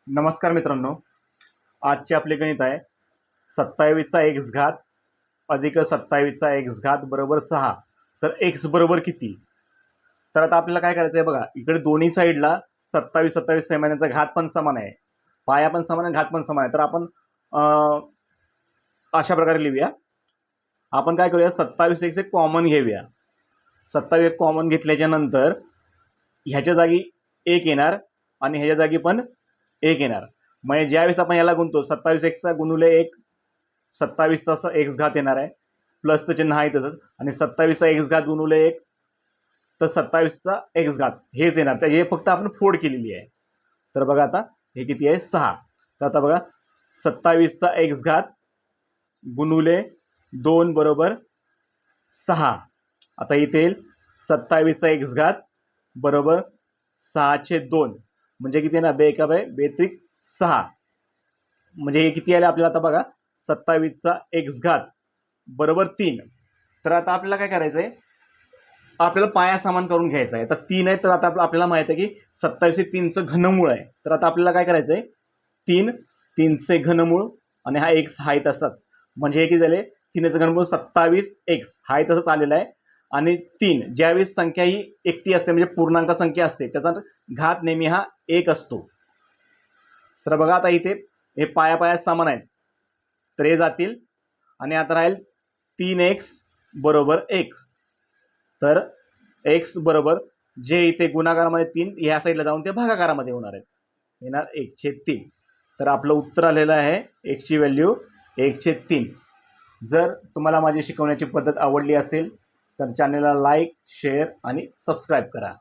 नमस्कार मित्रांनो, आजचे आपले गणित आहे 27चा एक्स घात अधिक 27चा एक्स घात बरोबर 6. तर एक्स बरोबर किती? तर आता आपल्याला काय करायचं आहे बघा, इकडे दोन्ही साईडला 27 27 सेम आहे, घात पण समान आहे, पाया पण समान आहे, घात पण समान आहे. तर आपण अशा प्रकारे लिहूया. आपण काय करूया, 27 एक्स एक कॉमन घेऊया. 27 एक कॉमन घेतल्याच्या नंतर ह्याच्या जागी एक येणार आणि ह्याच्या जागी पण एक येणार. म्हणजे ज्यावेळेस आपण याला गुणतो 27 एक्सचा गुणुले एक 27चा एक्स घात येणार आहे, प्लसचं चिन्ह आहे तसंच, आणि 27चा एक्स घात गुणुले एक तर 27चा एक्स घात हेच येणार. त्याची फक्त आपण फोड केलेली आहे. तर बघा आता हे किती आहे, 6. तर आता बघा 27चा एक्स घात गुणुले 2 बरोबर 6. आता इथे येईल 27चा एक्स घात बरोबर 6/2 म्हणजे किती येणार, 2 एका 6. म्हणजे हे किती आले आपल्याला आता बघा, 27चा एक्स घात बरोबर 3. तर आता आपल्याला काय करायचं आहे, आपल्याला पाया समान करून घ्यायचा आहे. तर 3 आहे, तर आता आपल्याला माहित आहे की 27 हे 3चं घनमूळ आहे. तर आता आपल्याला काय करायचं आहे, 3चे घनमूळ आणि हा एक्स आहे तसाच, म्हणजे हे किती झाले, 3चं घनमूळ 27 एक्स आहे तसंच आलेलं आहे. आणि 3 ज्यावेळेस संख्या ही एकटी असते म्हणजे पूर्णांक संख्या असते, त्याचा घात नेहमी हा 1 असतो. तर बघा आता इथे हे पाया समान आहेत, तर हे जातील आणि आता राहील 3x बरोबर 1. तर x बरोबर जे इथे गुणाकारामध्ये 3 ह्या साईडला जाऊन ते भागाकारामध्ये होणार आहेत, येणार 1/3. तर आपलं उत्तर आलेलं आहे x ची व्हॅल्यू 1/3. जर तुम्हाला माझी शिकवण्याची पद्धत आवडली असेल तर चॅनलला लाईक, शेअर आणि सबस्क्राईब करा.